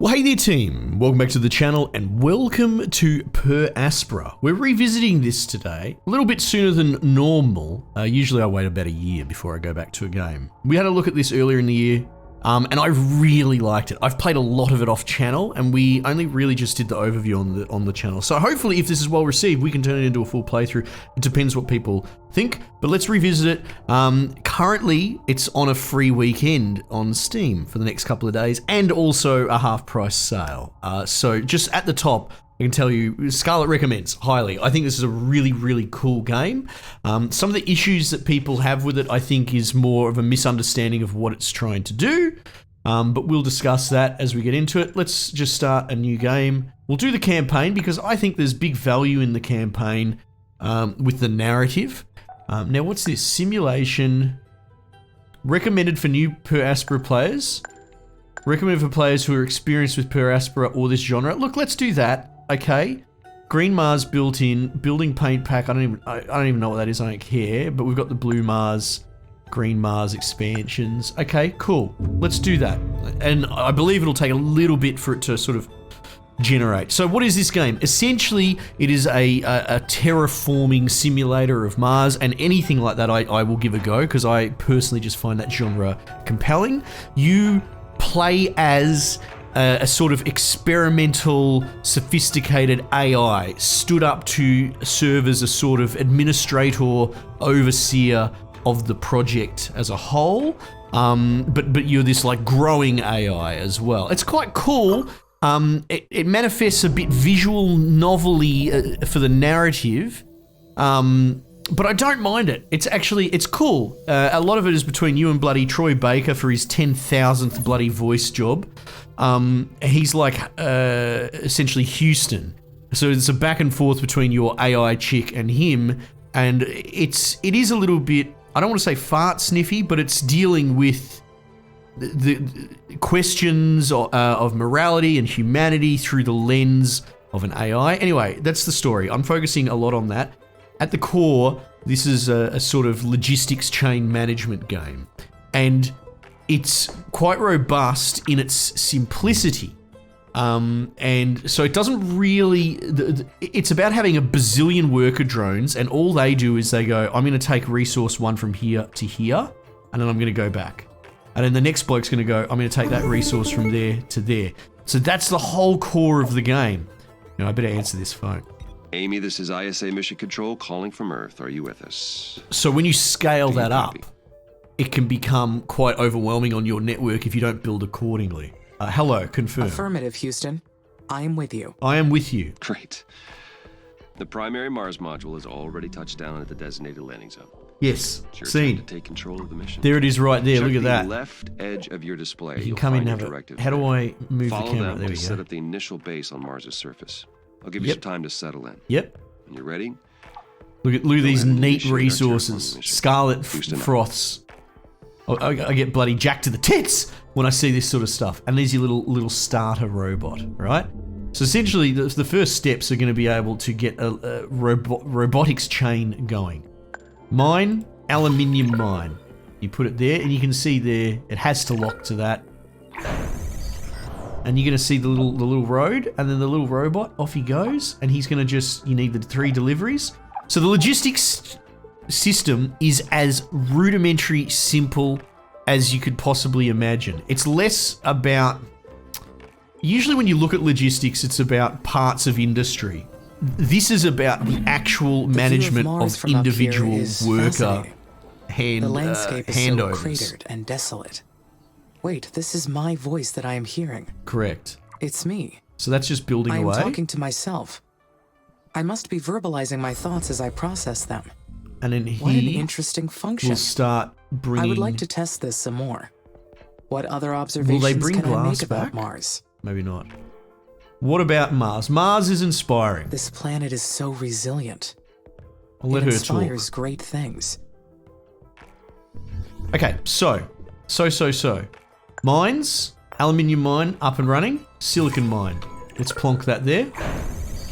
Well, hey there team, welcome back to the channel and welcome to Per Aspera. We're revisiting this today, a little bit sooner than normal. Usually I wait about a year before I go back to a game. We had a look at this earlier in the year, and I really liked it. I've played a lot of it off channel, and we only really just did the overview on the channel. So hopefully if this is well received, we can turn it into a full playthrough. It depends what people think, but let's revisit it. Currently, it's on a free weekend on Steam for the next couple of days, and also a half price sale. So just at the top, I can tell you, Scarlet recommends highly. I think this is a really, really cool game. Some of the issues that people have with it, I think, is more of a misunderstanding of what it's trying to do. But we'll discuss that as we get into it. Let's just start a new game. We'll do the campaign because I think there's big value in the campaign with the narrative. Now, what's this? Simulation. Recommended for new Per Aspera players. Recommended for players who are experienced with Per Aspera or this genre. Look, let's do that. Okay. Green Mars built in. Building paint pack. I don't even know what that is. I don't care. But we've got the blue Mars, green Mars expansions. Okay, cool. Let's do that. And I believe it'll take a little bit for it to sort of generate. So what is this game? Essentially, it is a terraforming simulator of Mars, and anything like that I will give a go because I personally just find that genre compelling. You play as a sort of experimental, sophisticated AI stood up to serve as a sort of administrator, overseer of the project as a whole. But you're this like growing AI as well. It's quite cool. It manifests a bit visual novelty for the narrative, but I don't mind it. It's cool. A lot of it is between you and bloody Troy Baker for his 10,000th bloody voice job. He's like essentially Houston, so it's a back and forth between your AI chick and him, and it is a little bit, I don't want to say fart sniffy, but it's dealing with the questions of morality and humanity through the lens of an AI. Anyway, that's the story. I'm focusing a lot on that. At the core, this is a sort of logistics chain management game, and it's quite robust in its simplicity. And so it doesn't really, it's about having a bazillion worker drones, and all they do is they go, I'm going to take resource one from here to here, and then I'm going to go back. And then the next bloke's going to go, I'm going to take that resource from there to there. So that's the whole core of the game. Now, I better answer this phone. Amy, this is ISA Mission Control calling from Earth. Are you with us? So when you scale that up, it can become quite overwhelming on your network if you don't build accordingly. Hello, confirm. Affirmative, Houston. I am with you. I am with you. Great. The primary Mars module has already touched down at the designated landing zone. Yes, It's your seen. turn to take control of the mission. There it is right there, Check look at that. the left edge of your display. You can come in and have it. How do I move Follow the camera? them There we to set go. up the initial base on Mars' surface. I'll give you some time to settle in. Yep. When you're ready? Look at these ahead and neat initiate our resources. terraforming mission. Scarlet Houston up. froths. I get bloody jacked to the tits when I see this sort of stuff. And there's your little starter robot, right? So essentially, the first steps are going to be able to get a robotics chain going. Mine, aluminium mine. You put it there, and you can see there it has to lock to that. And you're going to see the little road, and then the little robot, off he goes, and he's going to you need the 3 deliveries. So the logistics system is as rudimentary simple as you could possibly imagine. It's less about, usually when you look at logistics, it's about parts of industry. This is about the actual management of individual worker The landscape is so handovers. cratered and desolate. Wait, this is my voice that I am hearing. Correct. It's me. So that's just building I am away. talking to myself. I must be verbalizing my thoughts as I process them. And then What an he interesting function. will start bringing... I would like to test this some more. What other observations bring can I glass make about back? Mars? Maybe not. What about Mars? Mars is inspiring. This planet is so resilient. I'll let it her inspires talk. great things. Okay, so. Mines, aluminium mine up and running, silicon mine. Let's plonk that there.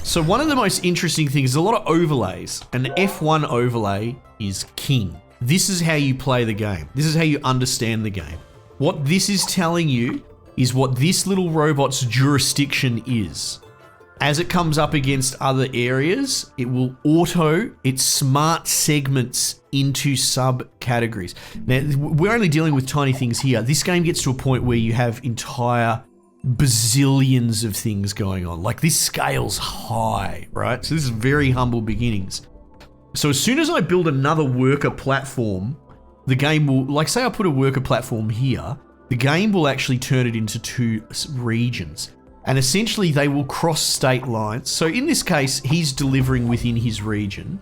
So one of the most interesting things is a lot of overlays. An F1 overlay is king. This is how you play the game. This is how you understand the game. What this is telling you is what this little robot's jurisdiction is. As it comes up against other areas, it will its smart segments into subcategories. Now, we're only dealing with tiny things here. This game gets to a point where you have entire bazillions of things going on. Like, this scale's high, right? So this is very humble beginnings. So as soon as I build another worker platform, the game will, like, say I put a worker platform here, the game will actually turn it into 2 regions. And essentially they will cross state lines. So in this case, he's delivering within his region,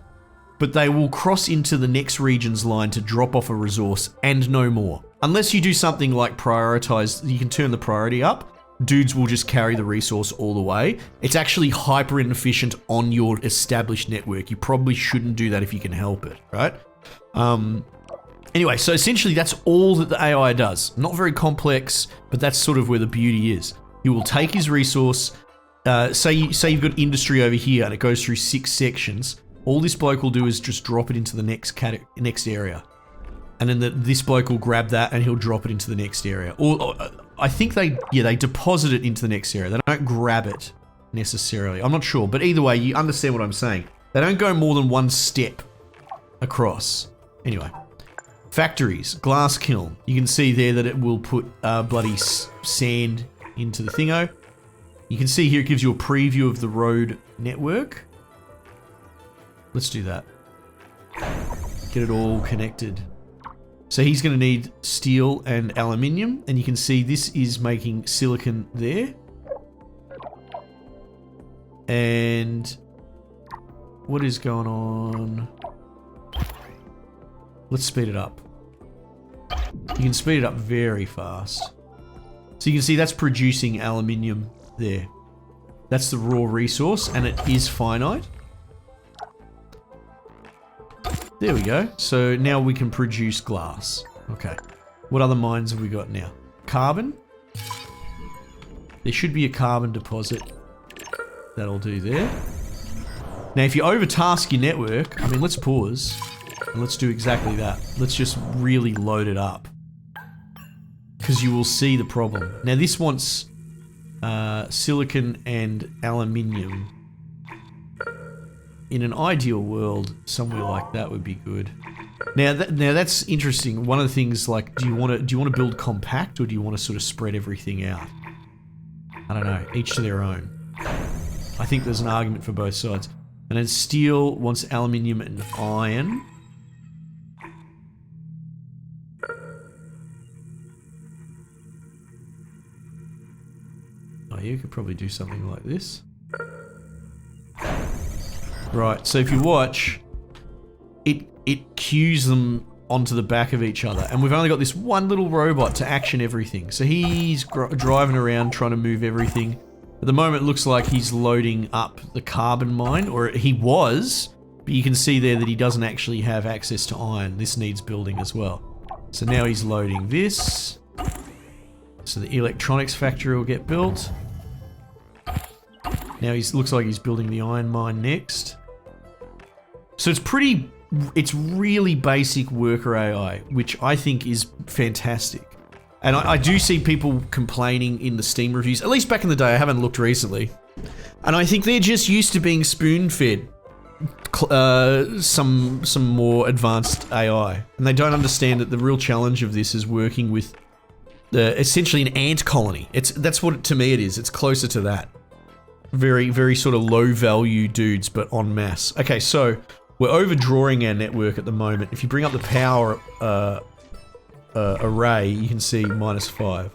but they will cross into the next region's line to drop off a resource and no more. Unless you do something like prioritize, you can turn the priority up. Dudes will just carry the resource all the way. It's actually hyper inefficient on your established network. You probably shouldn't do that if you can help it, right? Anyway, so essentially that's all that the AI does. Not very complex, but that's sort of where the beauty is. He will take his resource, say you've got industry over here and it goes through 6 sections. All this bloke will do is just drop it into the next area. And then this bloke will grab that and he'll drop it into the next area. Or I think they deposit it into the next area. They don't grab it necessarily. I'm not sure, but either way, you understand what I'm saying. They don't go more than 1 step across. Anyway, factories, glass kiln. You can see there that it will put bloody sand into the thingo. You can see here it gives you a preview of the road network. Let's do that. Get it all connected. So he's going to need steel and aluminium, and you can see this is making silicon there. And what is going on? Let's speed it up. You can speed it up very fast. So you can see that's producing aluminium there. That's the raw resource, and it is finite. There we go. So now we can produce glass. Okay. What other mines have we got now? Carbon. There should be a carbon deposit. That'll do there. Now, if you overtask your network, I mean, let's pause and let's do exactly that. Let's just really load it up, because you will see the problem. Now, this wants silicon and aluminium. In an ideal world, somewhere like that would be good. Now that's interesting. One of the things, like, do you want to build compact, or do you want to sort of spread everything out? I don't know. Each to their own. I think there's an argument for both sides. And then steel wants aluminium and iron. Oh, you could probably do something like this. Right, so if you watch, it queues them onto the back of each other, and we've only got this one little robot to action everything. So he's driving around trying to move everything. At the moment, it looks like he's loading up the carbon mine, or he was, but you can see there that he doesn't actually have access to iron. This needs building as well. So now he's loading this. So the electronics factory will get built. Now looks like he's building the iron mine next. So it's really basic worker AI, which I think is fantastic. And I do see people complaining in the Steam reviews, at least back in the day. I haven't looked recently. And I think they're just used to being spoon-fed some more advanced AI. And they don't understand that the real challenge of this is working with essentially an ant colony. That's what, to me, it is. It's closer to that. Very, very sort of low-value dudes, but en masse. Okay, so we're overdrawing our network at the moment. If you bring up the power array, you can see -5.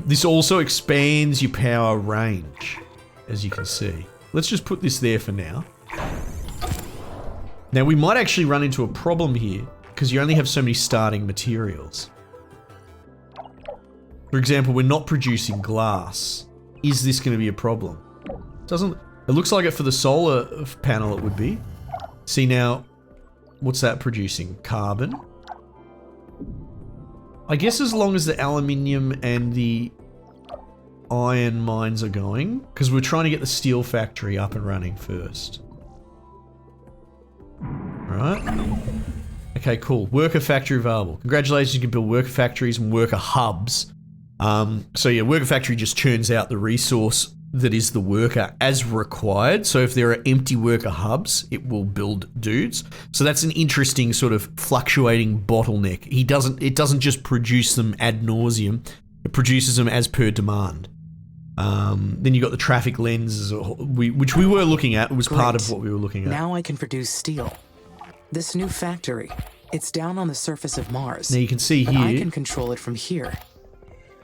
This also expands your power range, as you can see. Let's just put this there for now. Now, we might actually run into a problem here, because you only have so many starting materials. For example, we're not producing glass. Is this going to be a problem? It looks like it for the solar panel it would be. See now, what's that producing? Carbon. I guess as long as the aluminium and the iron mines are going, because we're trying to get the steel factory up and running first. Right. Okay, cool. Worker factory available. Congratulations, you can build worker factories and worker hubs. So yeah, Worker Factory just churns out the resource that is the worker as required. So if there are empty worker hubs, it will build dudes. So that's an interesting sort of fluctuating bottleneck. It doesn't just produce them ad nauseum, it produces them as per demand. Then you got the traffic lens, which we were looking at. It was part of what we were looking at. Now I can produce steel. This new factory, it's down on the surface of Mars. Now you can see but here. I can control it from here.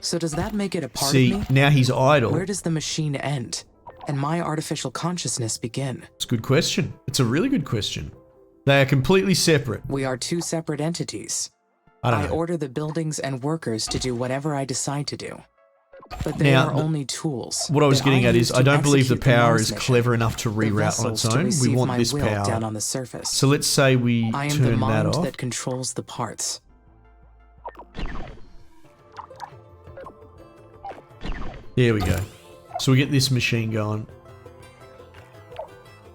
So does that make it a part See, of me? now he's idle. Where does the machine end and my artificial consciousness begin? It's a good question. It's a really good question. They are completely separate. We are two separate entities. I don't know. order the buildings and workers to do whatever I decide to do. But they Now, are only tools. What I was that getting at use is to I don't believe the execute power Mars is mission. clever enough to The reroute on vessels its to own. We receive want my this will power. down on the surface. So let's say we I am the turn that mind off. that controls the parts. There we go. So we get this machine going.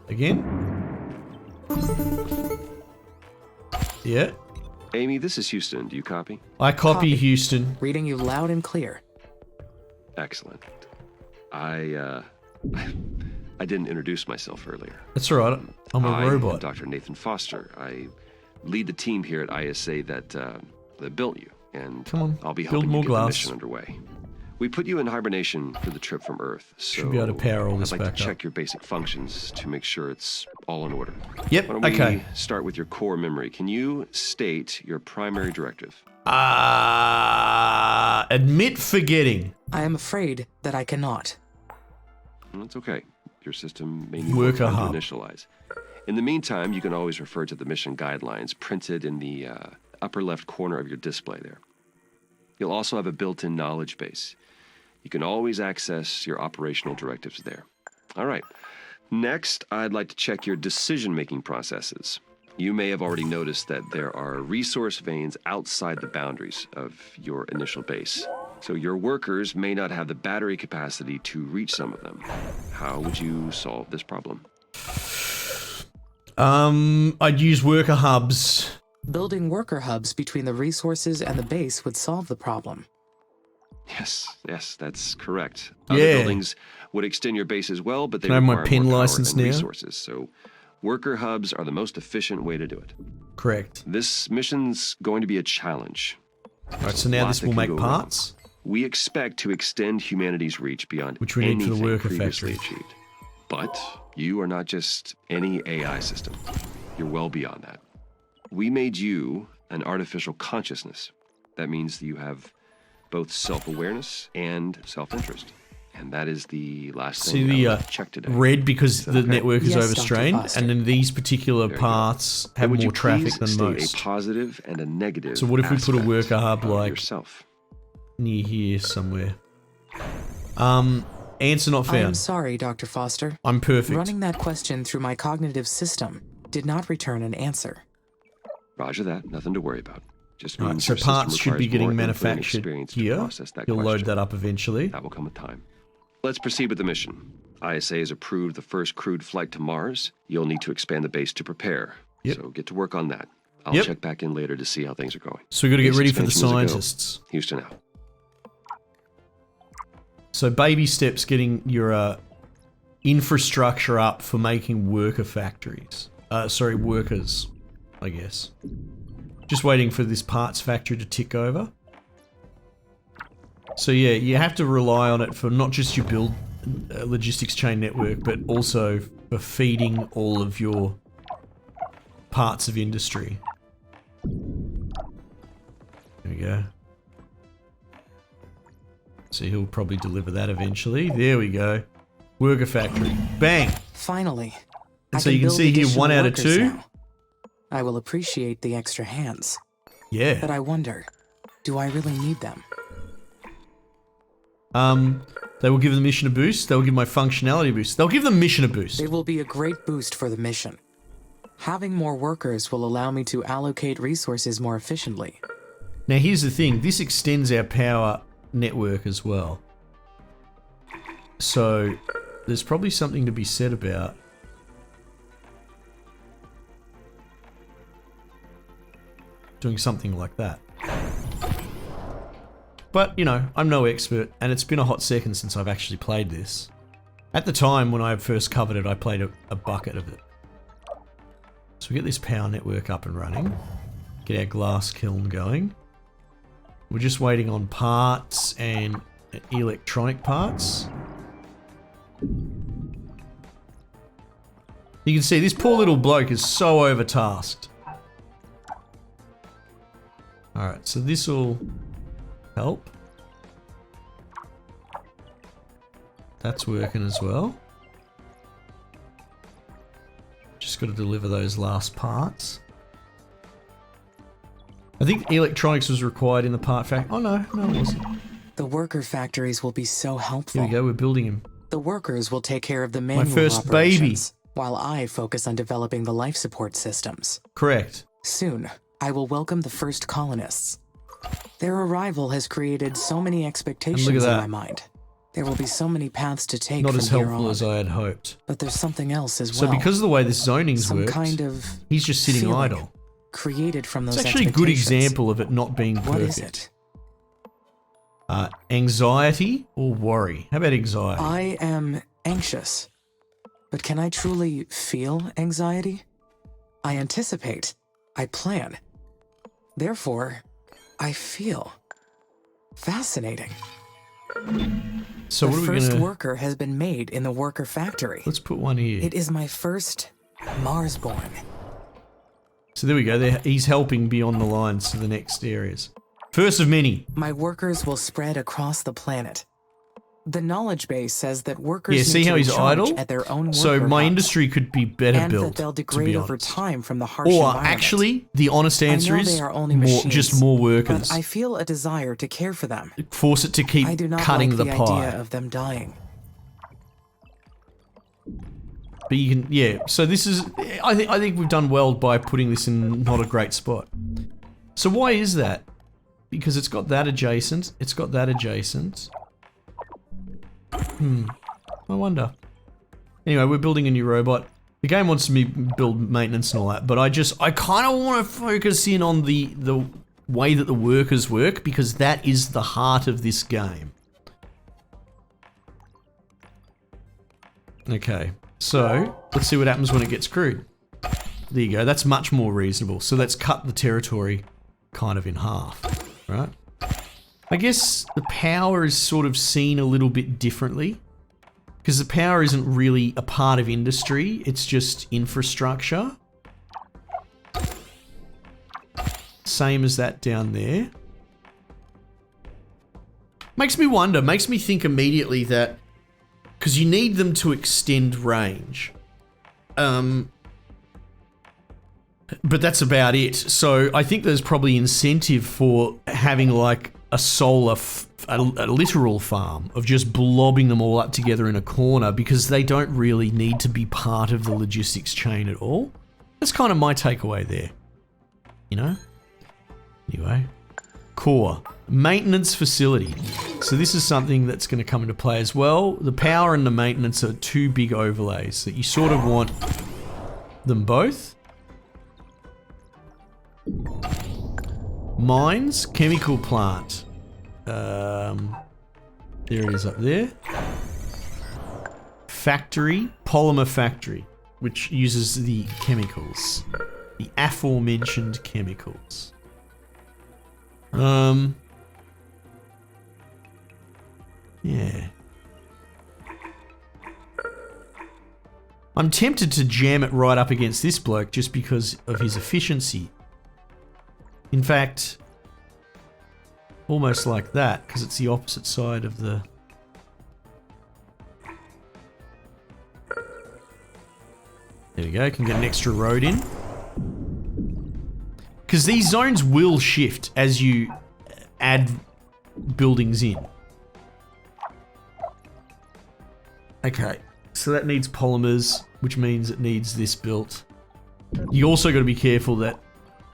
Again. Yeah. Amy, this is Houston. Do you copy? I copy Copy. Houston. Reading you loud and clear. Excellent. I didn't introduce myself earlier. That's all right. I'm a I am robot. Dr. Nathan Foster. I lead the team here at ISA that built you, and Come on, I'll be build helping more you get the glass. mission underway. We put you in hibernation for the trip from Earth, so Should be able to power all this I'd like back to up. check your basic functions to make sure it's all in order. Yep, Why don't okay. we start with your core memory? Can you state your primary directive? Admit forgetting. I am afraid that I cannot. That's okay. Your system may need Worker more time hub. to initialize. In the meantime, you can always refer to the mission guidelines printed in the upper left corner of your display there. You'll also have a built-in knowledge base. You can always access your operational directives there. All right. Next, I'd like to check your decision-making processes. You may have already noticed that there are resource veins outside the boundaries of your initial base. So your workers may not have the battery capacity to reach some of them. How would you solve this problem? I'd use worker hubs. Building worker hubs between the resources and the base would solve the problem. Yes, that's correct. Yeah. Other buildings would extend your base as well, but they Can I have my require PIN more power license and now? resources. So worker hubs are the most efficient way to do it. Correct. This mission's going to be a challenge. Alright, so now lot this that will can make go wrong. parts. We expect to extend humanity's reach beyond Which we need for the anything worker previously factory. achieved. But you are not just any AI system. You're well beyond that. We made you an artificial consciousness. That means that you have both self-awareness and self-interest. And that is the last See thing the I checked today. red because the Okay. network is Yes, Dr. overstrained, Foster. and then these particular Very good. parts And have would you more traffic please than state most. a positive and a negative So what if we put a aspect worker hub of like yourself? near here somewhere? Answer not I am found. sorry, Dr. Foster. I'm perfect. Running that question through my cognitive system did not return an answer. Roger that. Nothing to worry about. Just Alright, means so your system parts should be requires getting more input and manufactured experience to here. process that You'll load question. that up eventually. That will come with time. Let's proceed with the mission. ISA has approved the first crewed flight to Mars. You'll need to expand the base to prepare. Yep. So get to work on that. I'll Yep. check back in later to see how things are going. So we've got to get Base ready for the expansion is a go. scientists. Houston out. So baby steps getting your infrastructure up for making worker factories. Workers, I guess. Just waiting for this parts factory to tick over. So yeah, you have to rely on it for not just your build logistics chain network, but also for feeding all of your parts of industry. There we go. So he'll probably deliver that eventually. There we go. Worker factory. Bang! Finally. And I so you can build see here additional 1 out of workers 2. now. I will appreciate the extra hands. Yeah. But I wonder, do I really need them? They will give the mission a boost. They will give my functionality a boost. They'll give the mission a boost. They will be a great boost for the mission. Having more workers will allow me to allocate resources more efficiently. Now here's the thing. This extends our power network as well. So there's probably something to be said about doing something like that. But, you know, I'm no expert, and it's been a hot second since I've actually played this. At the time, when I first covered it, I played a bucket of it. So we get this power network up and running. Get our glass kiln going. We're just waiting on parts and electronic parts. You can see this poor little bloke is so overtasked. Alright, so this will help. That's working as well. Just got to deliver those last parts. I think electronics was required in the part factory. Oh no, no it wasn't. The worker factories will be so helpful. Here we go, we're building him. The workers will take care of the manual first operations, while I focus on developing the life support systems. Correct. Soon, I will welcome the first colonists. Their arrival has created so many expectations in my mind. There will be so many paths to take Not from as here helpful on. as I had hoped. But there's something else as So well. because of the way this zoning's Some worked, kind of he's just sitting feeling idle. created from those It's actually a good expectations. example of it not being perfect. What is it? Anxiety or worry? How about anxiety? I am anxious. But can I truly feel anxiety? I anticipate. I plan. Therefore, I feel. Fascinating. So the what are we first gonna... worker has been made in the worker factory. Let's put one here. It is my first Marsborn. So there we go. There, he's helping beyond the lines to the next areas. First of many. My workers will spread across the planet. The knowledge base says that workers Yeah, see need how to he's recharge idle? at their own So worker my hubs, industry could be better and built, that they'll to degrade be over honest. time from the harsh Or environment. actually, the honest answer I know is they are only more, machines, just more workers. But I feel a desire to care for them. Force it to keep I do not cutting like the the pie. idea of them dying. But you can, yeah. So this is, I think we've done well by putting this in not a great spot. So why is that? Because it's got that adjacent. It's got that adjacent. I wonder. Anyway, we're building a new robot. The game wants me to build maintenance and all that, but I kind of want to focus in on the way that the workers work, because that is the heart of this game. Okay, so let's see what happens when it gets crewed. There you go, that's much more reasonable. So let's cut the territory kind of in half, right? I guess the power is sort of seen a little bit differently, because the power isn't really a part of industry, it's just infrastructure. Same as that down there. Makes me wonder, makes me think immediately that, because you need them to extend range. But that's about it. So I think there's probably incentive for having like a solar, a literal farm of just blobbing them all up together in a corner, because they don't really need to be part of the logistics chain at all. That's kind of my takeaway there. You know? Anyway. Core. Maintenance facility. So this is something that's going to come into play as well. The power and the maintenance are two big overlays that you sort of want them both. Mines, chemical plant. There it is up there. Factory, polymer factory, which uses the chemicals. The aforementioned chemicals. Yeah. I'm tempted to jam it right up against this bloke just because of his efficiency. In fact, almost like that, because it's the opposite side of the... There we go, can get an extra road in. Because these zones will shift as you add buildings in. Okay, so that needs polymers, which means it needs this built. You also got to be careful that,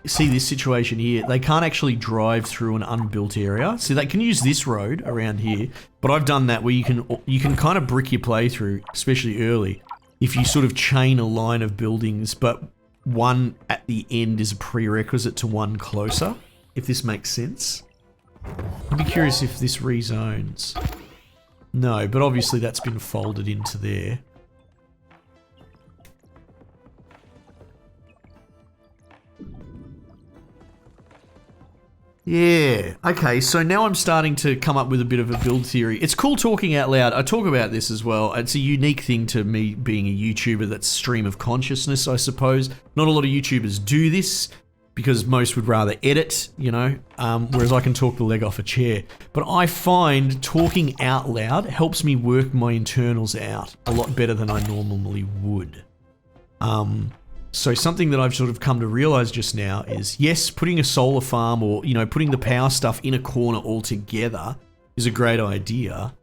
see this situation here, they can't actually drive through an unbuilt area. So they can use this road around here, but I've done that where you can kind of brick your playthrough, especially early, if you sort of chain a line of buildings, but one at the end is a prerequisite to one closer, if this makes sense. I'd be curious if this rezones. No, but obviously that's been folded into there. Yeah, okay, so now I'm starting to come up with a bit of a build theory. It's cool talking out loud. I talk about this as well. It's a unique thing to me being a YouTuber that's stream of consciousness, I suppose. Not a lot of YouTubers do this because most would rather edit, you know, whereas I can talk the leg off a chair. But I find talking out loud helps me work my internals out a lot better than I normally would. So something that I've sort of come to realize just now is, yes, putting a solar farm or, you know, putting the power stuff in a corner altogether is a great idea.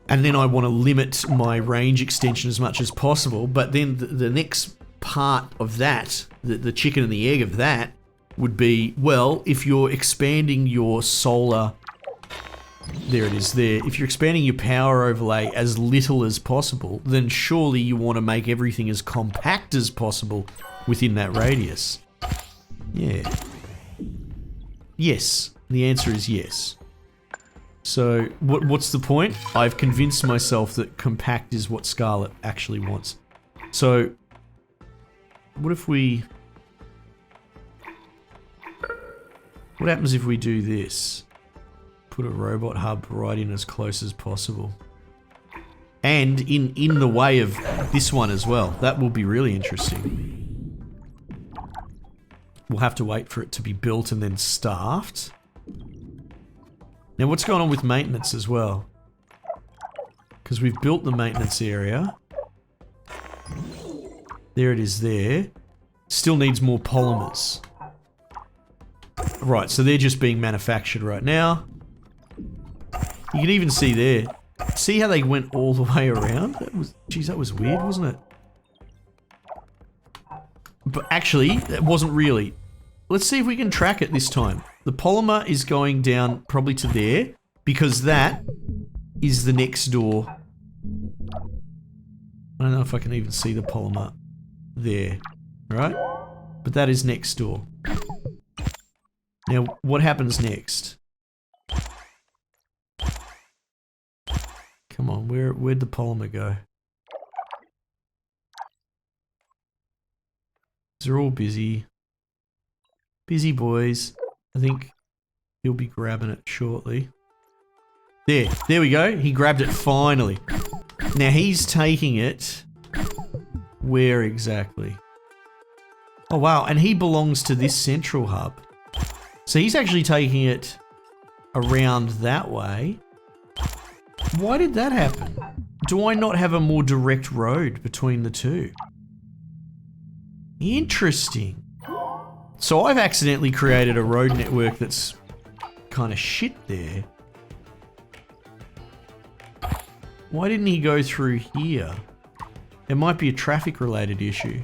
And then I want to limit my range extension as much as possible. But then the next part of that, the chicken and the egg of that, would be, well, if you're expanding your solar... There it is there. If you're expanding your power overlay as little as possible, then surely you want to make everything as compact as possible within that radius. Yeah. Yes. The answer is yes. So, what's the point? I've convinced myself that compact is what Scarlet actually wants. So, what if we... What happens if we do this? Put a robot hub right in as close as possible. And in the way of this one as well. That will be really interesting. We'll have to wait for it to be built and then staffed. Now what's going on with maintenance as well? Because we've built the maintenance area. There it is there. Still needs more polymers. Right, so they're just being manufactured right now. You can even see there. See how they went all the way around? Geez, that was weird, wasn't it? But actually, that wasn't really. Let's see if we can track it this time. The polymer is going down probably to there, because that is the next door. I don't know if I can even see the polymer there, right? But that is next door. Now, what happens next? Come on, where'd the polymer go? They're all busy. Busy boys. I think he'll be grabbing it shortly. There we go. He grabbed it finally. Now he's taking it... Where exactly? Oh wow, and he belongs to this central hub. So he's actually taking it around that way. Why did that happen? Do I not have a more direct road between the two? Interesting. So I've accidentally created a road network that's kind of shit there. Why didn't he go through here? It might be a traffic related issue.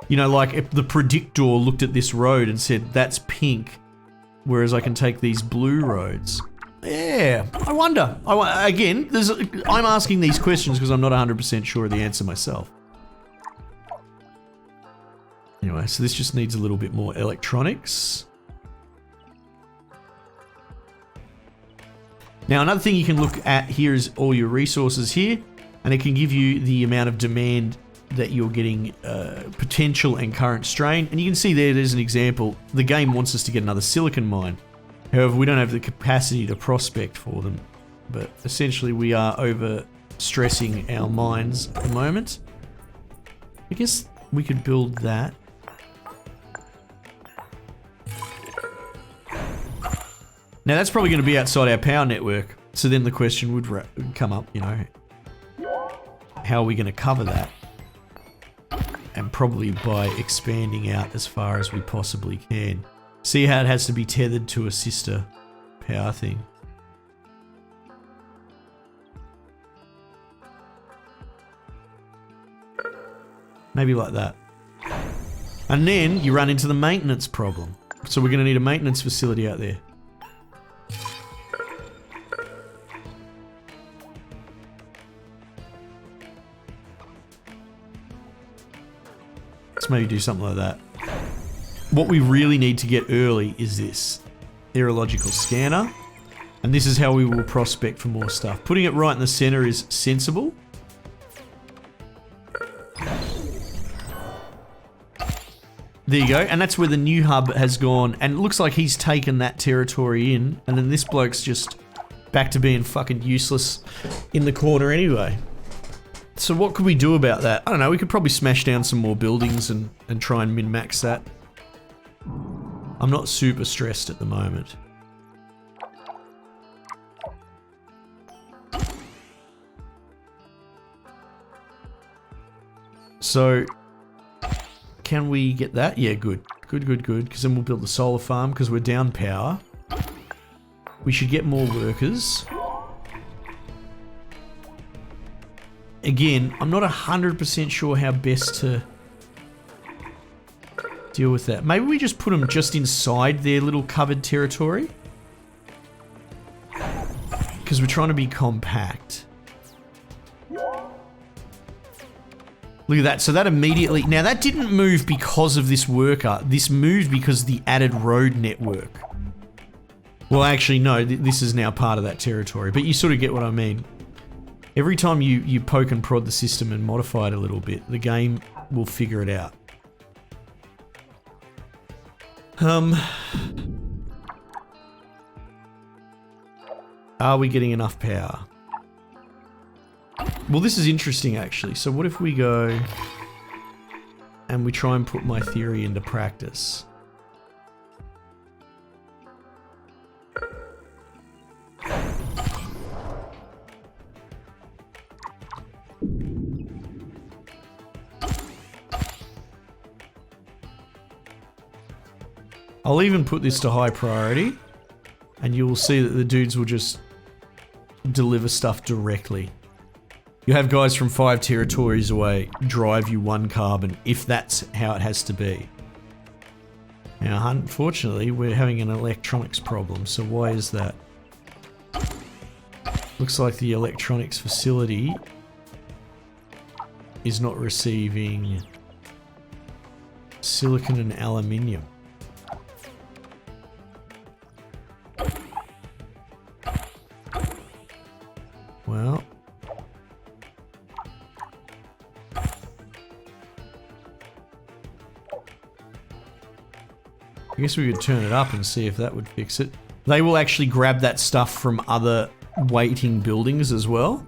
You know, like if the predictor looked at this road and said, that's pink, whereas I can take these blue roads. Yeah, I wonder. Again, I'm asking these questions because I'm not 100% sure of the answer myself. Anyway, so this just needs a little bit more electronics. Now, another thing you can look at here is all your resources here, and it can give you the amount of demand that you're getting, potential and current strain. And you can see there's an example. The game wants us to get another silicon mine. However, we don't have the capacity to prospect for them. But essentially, we are over-stressing our mines at the moment. I guess we could build that. Now, that's probably going to be outside our power network. So then the question would come up, you know, how are we going to cover that? And probably by expanding out as far as we possibly can. See how it has to be tethered to a sister power thing. Maybe like that. And then you run into the maintenance problem. So we're going to need a maintenance facility out there. Let's maybe do something like that. What we really need to get early is this. Aerological scanner. And this is how we will prospect for more stuff. Putting it right in the center is sensible. There you go, and that's where the new hub has gone, and it looks like he's taken that territory in, and then this bloke's just back to being fucking useless in the corner anyway. So what could we do about that? I don't know, we could probably smash down some more buildings and try and min-max that. I'm not super stressed at the moment. So, can we get that? Yeah, good. Good, good, good. Because then we'll build the solar farm because we're down power. We should get more workers. Again, I'm not 100% sure how best to deal with that. Maybe we just put them just inside their little covered territory. Because we're trying to be compact. Look at that. So that immediately... Now, that didn't move because of this worker. This moved because of the added road network. Well, actually, no. This is now part of that territory. But you sort of get what I mean. Every time you poke and prod the system and modify it a little bit, the game will figure it out. Are we getting enough power? Well, this is interesting, actually. So what if we go and we try and put my theory into practice? I'll even put this to high priority, and you will see that the dudes will just deliver stuff directly. You have guys from 5 territories away drive you 1 carbon, if that's how it has to be. Now, unfortunately, we're having an electronics problem, so why is that? Looks like the electronics facility is not receiving silicon and aluminium. Well... I guess we could turn it up and see if that would fix it. They will actually grab that stuff from other waiting buildings as well.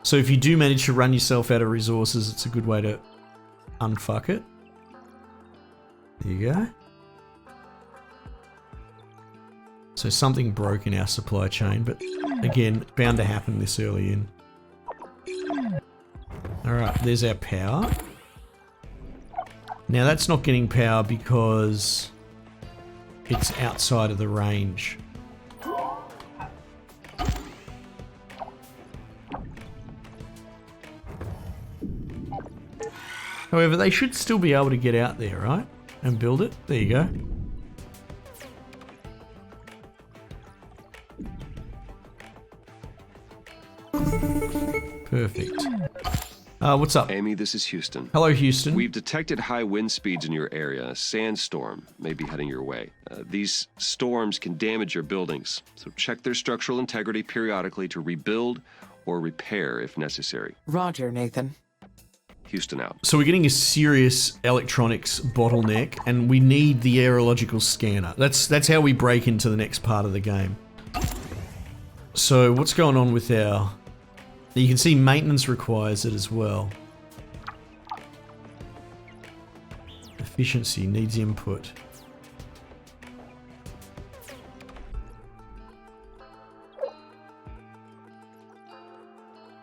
So if you do manage to run yourself out of resources, it's a good way to unfuck it. There you go. So something broke in our supply chain, but again, bound to happen this early in. Alright, there's our power. Now that's not getting power because it's outside of the range. However, they should still be able to get out there, right? And build it. There you go. Perfect. What's up? Amy, this is Houston. Hello, Houston. We've detected high wind speeds in your area. A sandstorm may be heading your way. These storms can damage your buildings, so check their structural integrity periodically to rebuild or repair if necessary. Roger, Nathan. Houston out. So we're getting a serious electronics bottleneck, and we need the aerological scanner. That's how we break into the next part of the game. So what's going on with our... You can see maintenance requires it as well. Efficiency needs input.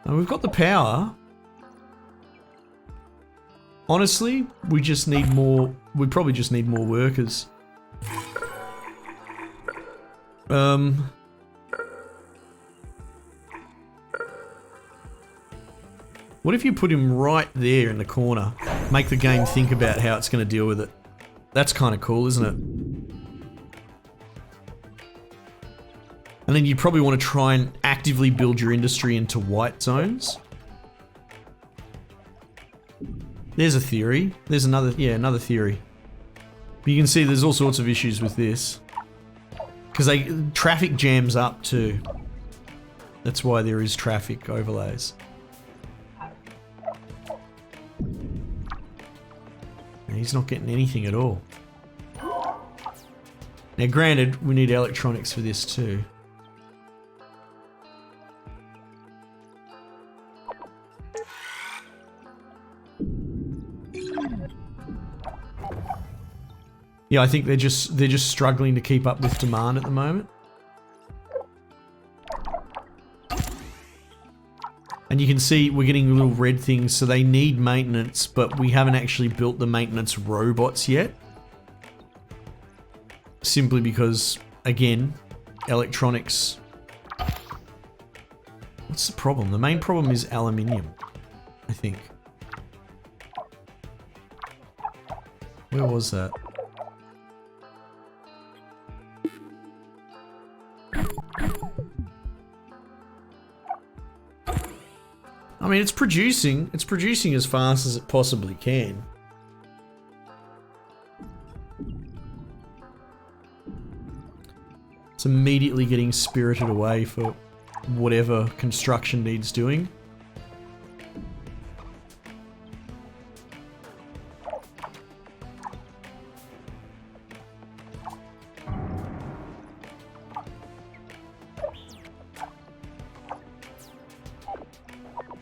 And we've got the power. Honestly, we just need more... We probably just need more workers. What if you put him right there in the corner? Make the game think about how it's going to deal with it. That's kind of cool, isn't it? And then you probably want to try and actively build your industry into white zones. There's a theory. There's another, yeah, another theory. But you can see there's all sorts of issues with this. Because traffic jams up too. That's why there is traffic overlays. And he's not getting anything at all. Now granted, we need electronics for this too. Yeah, I think they're just struggling to keep up with demand at the moment. And you can see we're getting little red things, so they need maintenance, but we haven't actually built the maintenance robots yet. Simply because, again, electronics. What's the problem? The main problem is aluminium, I think. Where was that? I mean, it's producing as fast as it possibly can. It's immediately getting spirited away for whatever construction needs doing.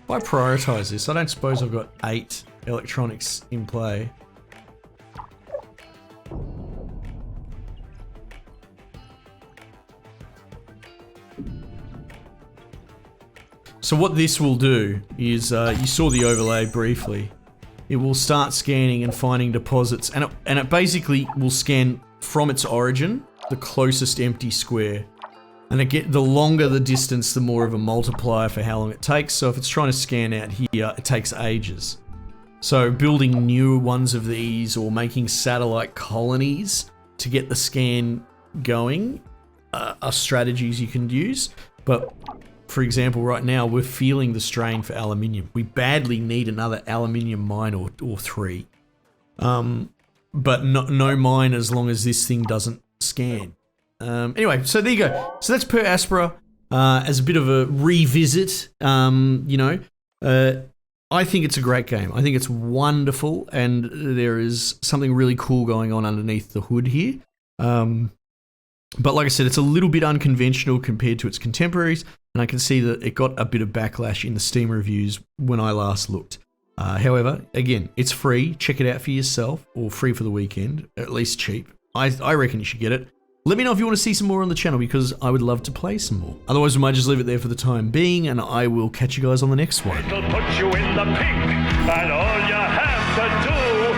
If I prioritize this, I don't suppose I've got 8 electronics in play. So what this will do is, you saw the overlay briefly. It will start scanning and finding deposits, and it basically will scan from its origin, the closest empty square. And the longer the distance, the more of a multiplier for how long it takes. So if it's trying to scan out here, it takes ages. So building new ones of these or making satellite colonies to get the scan going are strategies you can use. But for example, right now we're feeling the strain for aluminium. We badly need another aluminium mine or 3. But no mine as long as this thing doesn't scan. Anyway, so there you go. So that's Per Aspera as a bit of a revisit. I think it's a great game. I think it's wonderful, and there is something really cool going on underneath the hood here. But like I said, it's a little bit unconventional compared to its contemporaries, and I can see that it got a bit of backlash in the Steam reviews when I last looked. However, again, it's free. Check it out for yourself, or free for the weekend, at least cheap. I reckon you should get it. Let me know if you want to see some more on the channel, because I would love to play some more. Otherwise, we might just leave it there for the time being, and I will catch you guys on the next one. It'll put you in the pink, and all you have to do